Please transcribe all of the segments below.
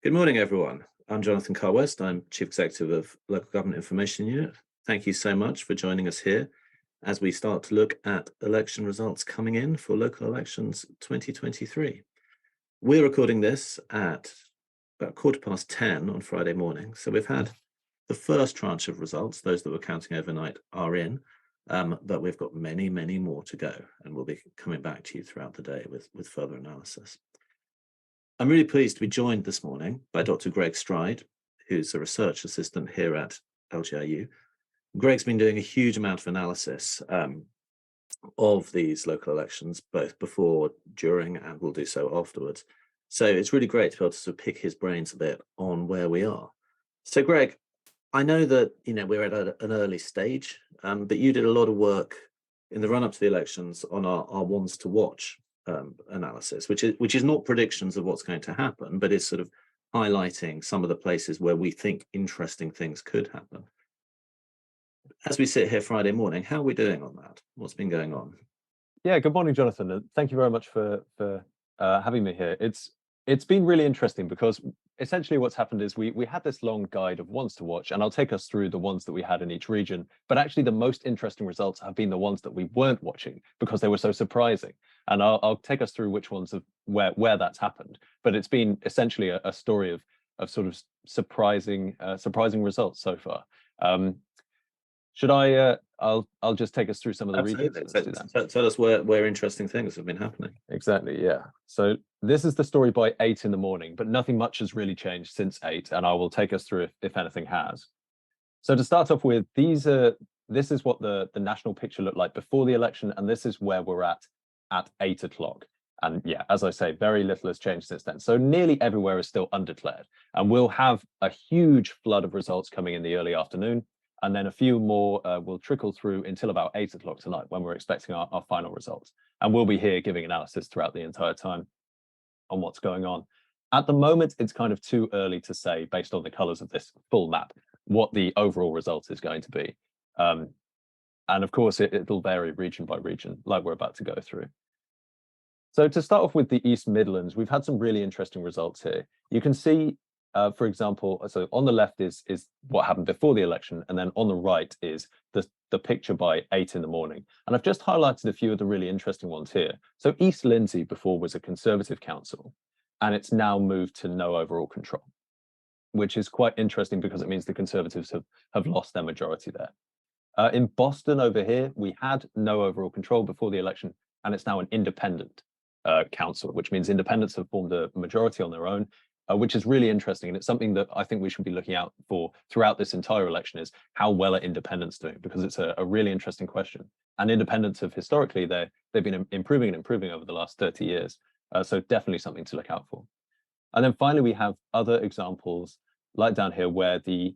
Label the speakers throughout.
Speaker 1: Good morning, everyone. I'm Jonathan Carr-West. I'm Chief Executive of Local Government Information Unit. Thank you so much for joining us here as we start to look at election results coming in for local elections 2023. We're recording this at about 10:15 on Friday morning. So we've had the first tranche of results, those that were counting overnight are in, but we've got many, many more to go, and we'll be coming back to you throughout the day with further analysis. I'm really pleased to be joined this morning by Dr. Greg Stride, who's a research assistant here at LGIU. Greg's been doing a huge amount of analysis of these local elections, both before, during, and will do so afterwards. So it's really great to be able to sort of pick his brains a bit on where we are. So, Greg, I know that we're at an early stage, but you did a lot of work in the run-up to the elections on our ones to watch analysis, which is not predictions of what's going to happen, but is sort of highlighting some of the places where we think interesting things could happen. As we sit here Friday morning, how are we doing on that? What's been going on?
Speaker 2: Yeah, good morning, Jonathan. And thank you very much for having me here. It's been really interesting because essentially what's happened is we had this long guide of ones to watch, and I'll take us through the ones that we had in each region. But actually, the most interesting results have been the ones that we weren't watching because they were so surprising. And I'll take us through which ones of where that's happened. But it's been essentially a story of sort of surprising results so far. Should I? I'll just take us through some of the regions.
Speaker 1: Tell us where interesting things have been happening.
Speaker 2: Exactly, yeah. So this is the story by 8 in the morning, but nothing much has really changed since 8, and I will take us through if anything has. So to start off with, this is what the national picture looked like before the election, and this is where we're at 8 o'clock. And yeah, as I say, very little has changed since then. So nearly everywhere is still undeclared, and we'll have a huge flood of results coming in the early afternoon. And then a few more will trickle through until about 8 o'clock tonight when we're expecting our final results. And we'll be here giving analysis throughout the entire time on what's going on. At the moment, it's kind of too early to say, based on the colours of this full map, what the overall result is going to be. And of course, it'll vary region by region, like we're about to go through. So to start off with the East Midlands, we've had some really interesting results here. You can see for example, so on the left is what happened before the election, and then on the right is the picture by 8 in the morning. And I've just highlighted a few of the really interesting ones here. So East Lindsey before was a Conservative council, and it's now moved to no overall control, which is quite interesting because it means the Conservatives have lost their majority there. In Boston over here, we had no overall control before the election, and it's now an independent council, which means independents have formed a majority on their own. Which is really interesting, and it's something that I think we should be looking out for throughout this entire election is how well are independents doing, because it's a really interesting question. And independents have historically, they've been improving and improving over the last 30 years. So definitely something to look out for. And then finally, we have other examples like down here where the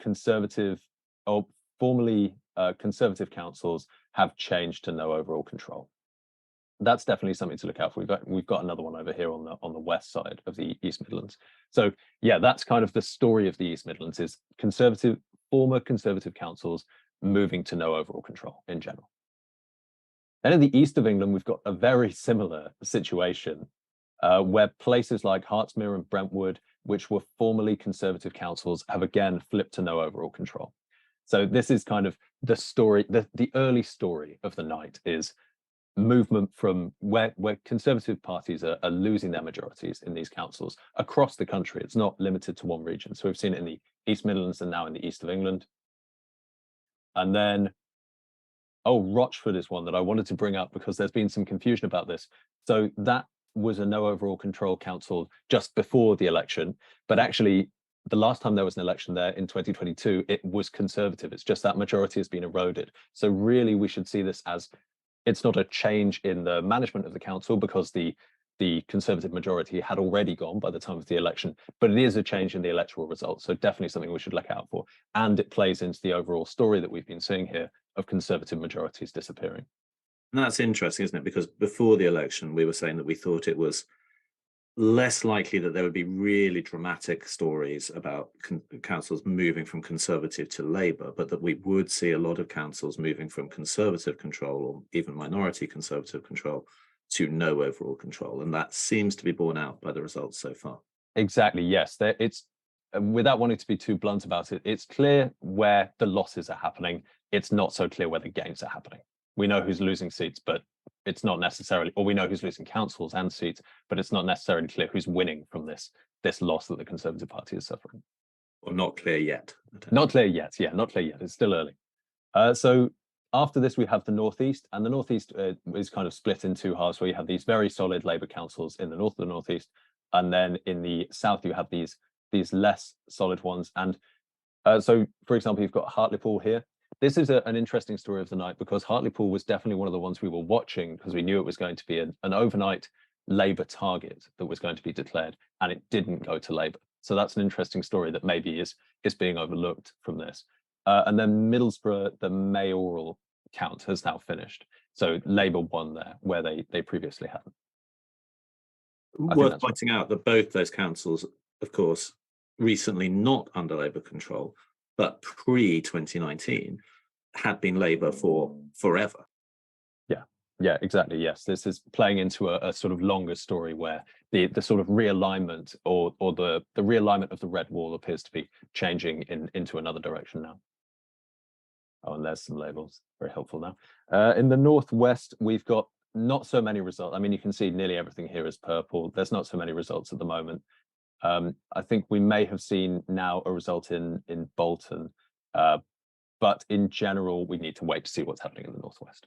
Speaker 2: Conservative or formerly Conservative councils have changed to no overall control. That's definitely something to look out for. We've got another one over here on the west side of the East Midlands. So yeah, that's kind of the story of the East Midlands is former Conservative councils moving to no overall control in general. Then in the east of England, we've got a very similar situation where places like Hertsmere and Brentwood, which were formerly Conservative councils, have again flipped to no overall control. So this is kind of the story, the early story of the night is movement from where Conservative parties are losing their majorities in these councils across the country. It's not limited to one region. So we've seen it in the East Midlands and now in the east of England. And then, Rochford is one that I wanted to bring up because there's been some confusion about this. So that was a no overall control council just before the election, but actually the last time there was an election there in 2022, it was Conservative. It's just that majority has been eroded. So really we should see this as it's not a change in the management of the council because the Conservative majority had already gone by the time of the election, but it is a change in the electoral results. So definitely something we should look out for. And it plays into the overall story that we've been seeing here of Conservative majorities disappearing.
Speaker 1: And that's interesting, isn't it? Because before the election, we were saying that we thought it was less likely that there would be really dramatic stories about councils moving from Conservative to Labour, but that we would see a lot of councils moving from Conservative control or even minority Conservative control to no overall control. And that seems to be borne out by the results so far.
Speaker 2: Exactly, yes. It's without wanting to be too blunt about it, it's clear where the losses are happening. It's not so clear where the gains are happening. We know who's losing seats, but it's not necessarily, or we know who's losing councils and seats, but it's not necessarily clear who's winning from this loss that the Conservative Party is suffering.
Speaker 1: Or not clear yet.
Speaker 2: Not clear yet. Yeah, not clear yet. It's still early. So after this, we have the Northeast, and the Northeast is kind of split in two halves, where you have these very solid Labour councils in the north of the Northeast, and then in the south you have these less solid ones. And so, for example, you've got Hartlepool here. This is an interesting story of the night, because Hartlepool was definitely one of the ones we were watching, because we knew it was going to be an overnight Labour target that was going to be declared, and it didn't go to Labour. So that's an interesting story that maybe is being overlooked from this. And then Middlesbrough, the mayoral count has now finished. So Labour won there, where they previously hadn't.
Speaker 1: Worth pointing out that both those councils, of course, recently not under Labour control, but pre-2019 had been Labour for forever.
Speaker 2: Yeah, exactly. Yes, this is playing into a sort of longer story where the sort of realignment or the realignment of the red wall appears to be changing into another direction now. Oh, and there's some labels, very helpful now. In the Northwest, we've got not so many results. I mean, you can see nearly everything here is purple. There's not so many results at the moment. I think we may have seen now a result in Bolton, but in general, we need to wait to see what's happening in the Northwest.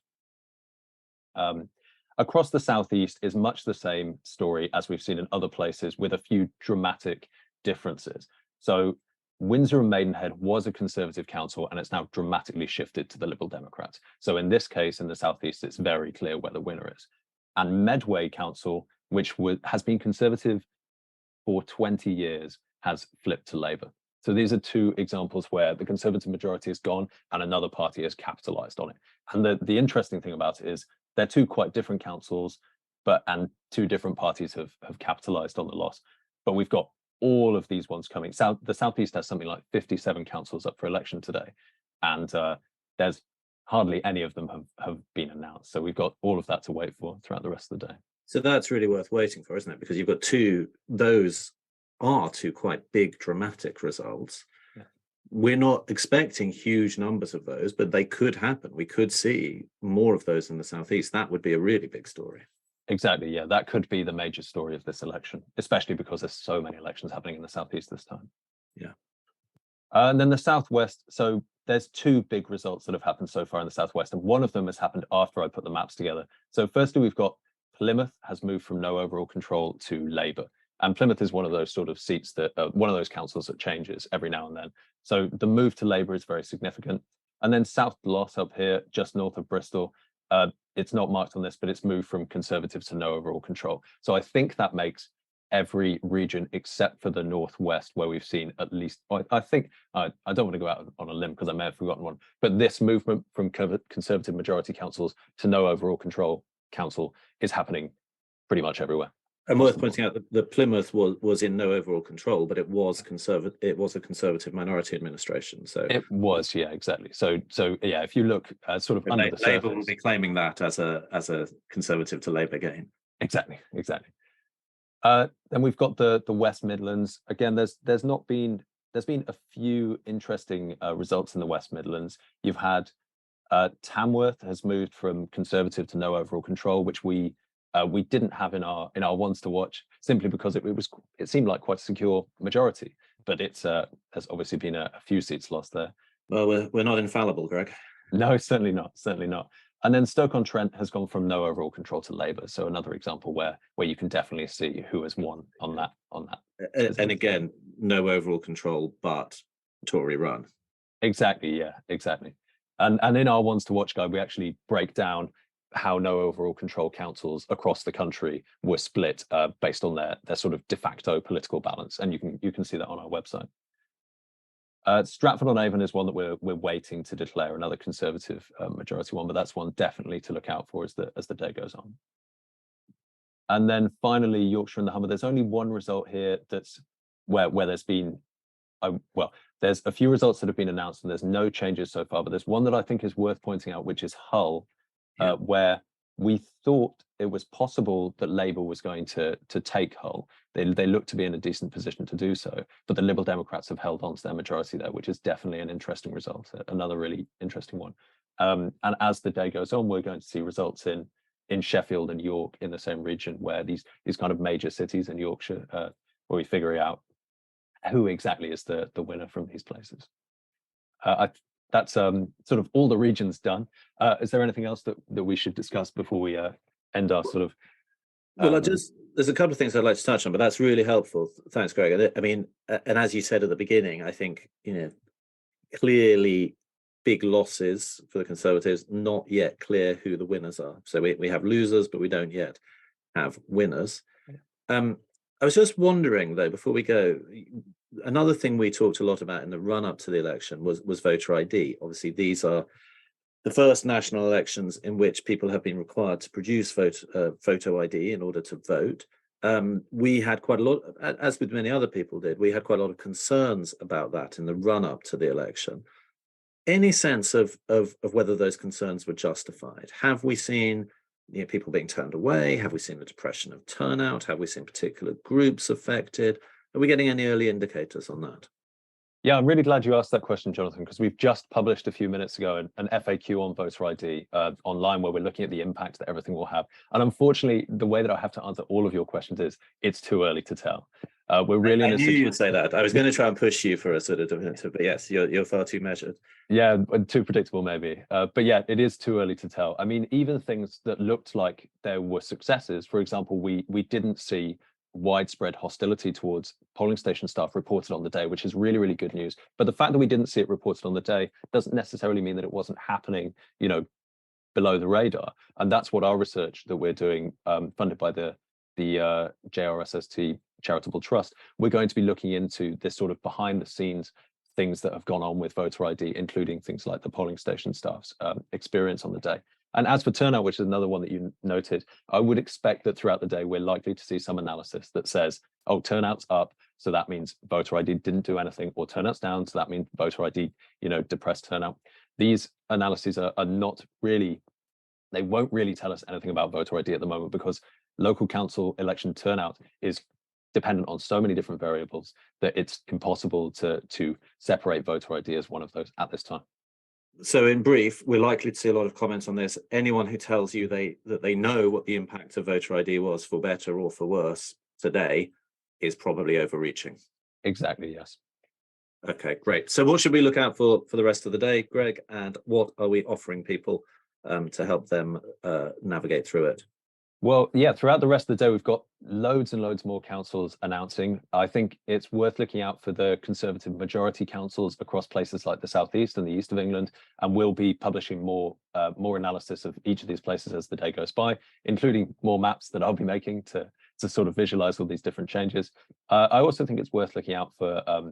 Speaker 2: Across the Southeast is much the same story as we've seen in other places, with a few dramatic differences. So Windsor and Maidenhead was a Conservative council, and it's now dramatically shifted to the Liberal Democrats. So in this case, in the Southeast, it's very clear where the winner is. And Medway Council, which has been Conservative for 20 years, has flipped to Labour. So these are two examples where the Conservative majority is gone and another party has capitalised on it. And the interesting thing about it is they're two quite different councils, and two different parties have capitalised on the loss. But we've got all of these ones coming. The Southeast has something like 57 councils up for election today, and there's hardly any of them have been announced. So we've got all of that to wait for throughout the rest of the day.
Speaker 1: So that's really worth waiting for, isn't it? Because you've got those are two quite big, dramatic results.
Speaker 2: Yeah.
Speaker 1: We're not expecting huge numbers of those, but they could happen. We could see more of those in the Southeast. That would be a really big story.
Speaker 2: Exactly, yeah, that could be the major story of this election, especially because there's so many elections happening in the Southeast this time.
Speaker 1: Yeah.
Speaker 2: And then the Southwest, so there's two big results that have happened so far in the Southwest, and one of them has happened after I put the maps together. So firstly, we've got Plymouth has moved from no overall control to Labour. And Plymouth is one of those sort of seats that, one of those councils that changes every now and then. So the move to Labour is very significant. And then South Gloss up here, just north of Bristol, it's not marked on this, but it's moved from Conservative to no overall control. So I think that makes every region except for the Northwest, where we've seen at least, I think, I don't want to go out on a limb because I may have forgotten one, but this movement from Conservative majority councils to no overall control council is happening pretty much everywhere.
Speaker 1: And worth pointing out that the Plymouth was in no overall control, but it was Conservative. It was a Conservative minority administration. So
Speaker 2: it was, yeah, exactly. So yeah, if you look sort of under the surface,
Speaker 1: Labour will be claiming that as a Conservative to Labour gain.
Speaker 2: Exactly. Then we've got the West Midlands. Again, there's been a few interesting results in the West Midlands. You've had Tamworth has moved from Conservative to no overall control, which we didn't have in our ones to watch, simply because it seemed like quite a secure majority, but there's obviously been a few seats lost there.
Speaker 1: Well, we're not infallible, Greg.
Speaker 2: No, certainly not. And then Stoke-on-Trent has gone from no overall control to Labour. So another example where you can definitely see who has won on that.
Speaker 1: And again, no overall control, but Tory run.
Speaker 2: Exactly, yeah, exactly. And in our ones to watch guide, we actually break down how no overall control councils across the country were split based on their sort of de facto political balance, and you can see that on our website. Stratford-on-Avon is one that we're waiting to declare another Conservative majority one, but that's one definitely to look out for as the day goes on. And then finally, Yorkshire and the Humber. There's only one result here that's where there's been there's a few results that have been announced and there's no changes so far, but there's one that I think is worth pointing out, which is Hull, where we thought it was possible that Labour was going to take Hull. They looked to be in a decent position to do so, but the Liberal Democrats have held on to their majority there, which is definitely an interesting result, another really interesting one. And as the day goes on, we're going to see results in Sheffield and York in the same region, where these kind of major cities in Yorkshire, where we figure out who exactly is the winner from these places. That's sort of all the regions done. Is there anything else that we should discuss before we end our sort of?
Speaker 1: Well, there's a couple of things I'd like to touch on, but that's really helpful. Thanks, Greg. I mean, and as you said at the beginning, I think, clearly big losses for the Conservatives, not yet clear who the winners are. So we have losers, but we don't yet have winners. Yeah. I was just wondering, though, before we go, another thing we talked a lot about in the run-up to the election was voter ID. Obviously, these are the first national elections in which people have been required to produce photo ID in order to vote. We had quite a lot, as with many other people did, we had quite a lot of concerns about that in the run-up to the election. Any sense of whether those concerns were justified? Have we seen people being turned away? Have we seen a depression of turnout? Have we seen particular groups affected? Are we getting any early indicators on that?
Speaker 2: Yeah, I'm really glad you asked that question, Jonathan, because we've just published a few minutes ago an FAQ on voter ID online, where we're looking at the impact that everything will have. And unfortunately, the way that I have to answer all of your questions is it's too early to tell. We're really.
Speaker 1: I knew you would say that. I was going to try and push you for a sort of definitive, but yes, you're far too measured.
Speaker 2: Yeah, too predictable maybe. But yeah, it is too early to tell. I mean, even things that looked like there were successes, for example, we didn't see widespread hostility towards polling station staff reported on the day, which is really, really good news. But the fact that we didn't see it reported on the day doesn't necessarily mean that it wasn't happening, below the radar. And that's what our research that we're doing, funded by the JRSST Charitable Trust, we're going to be looking into this sort of behind the scenes things that have gone on with voter ID, including things like the polling station staff's experience on the day. And as for turnout, which is another one that you noted, I would expect that throughout the day, we're likely to see some analysis that says, oh, turnout's up, so that means voter ID didn't do anything, or turnout's down, so that means voter ID, depressed turnout. These analyses are not really, they won't really tell us anything about voter ID at the moment, because local council election turnout is dependent on so many different variables that it's impossible to separate voter ID as one of those at this time.
Speaker 1: So in brief, we're likely to see a lot of comments on this. Anyone who tells you that they know what the impact of voter ID was, for better or for worse, today is probably overreaching.
Speaker 2: Exactly, yes.
Speaker 1: Okay, great. So what should we look out for the rest of the day, Greg? And what are we offering people to help them navigate through it?
Speaker 2: Well, yeah, throughout the rest of the day, we've got loads and loads more councils announcing. I think it's worth looking out for the Conservative majority councils across places like the southeast and the east of England, and we'll be publishing more analysis of each of these places as the day goes by, including more maps that I'll be making to sort of visualize all these different changes. I also think it's worth looking out for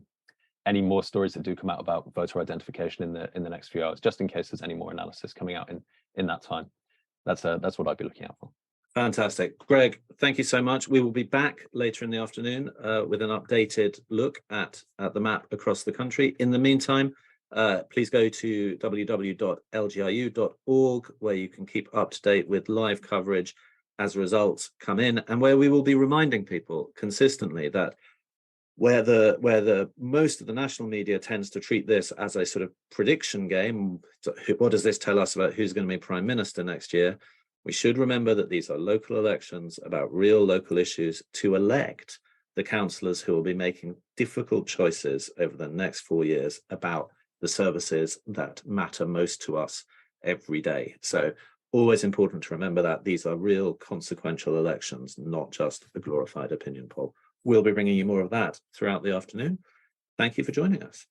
Speaker 2: any more stories that do come out about voter identification in the next few hours, just in case there's any more analysis coming out in that time. That's what I'd be looking out for.
Speaker 1: Fantastic. Greg, thank you so much. We will be back later in the afternoon with an updated look at the map across the country. In the meantime, please go to www.lgiu.org, where you can keep up to date with live coverage as results come in, and where we will be reminding people consistently that where the most of the national media tends to treat this as a sort of prediction game, what does this tell us about who's going to be Prime Minister next year? We should remember that these are local elections about real local issues to elect the councillors who will be making difficult choices over the next 4 years about the services that matter most to us every day. So always important to remember that these are real consequential elections, not just a glorified opinion poll. We'll be bringing you more of that throughout the afternoon. Thank you for joining us.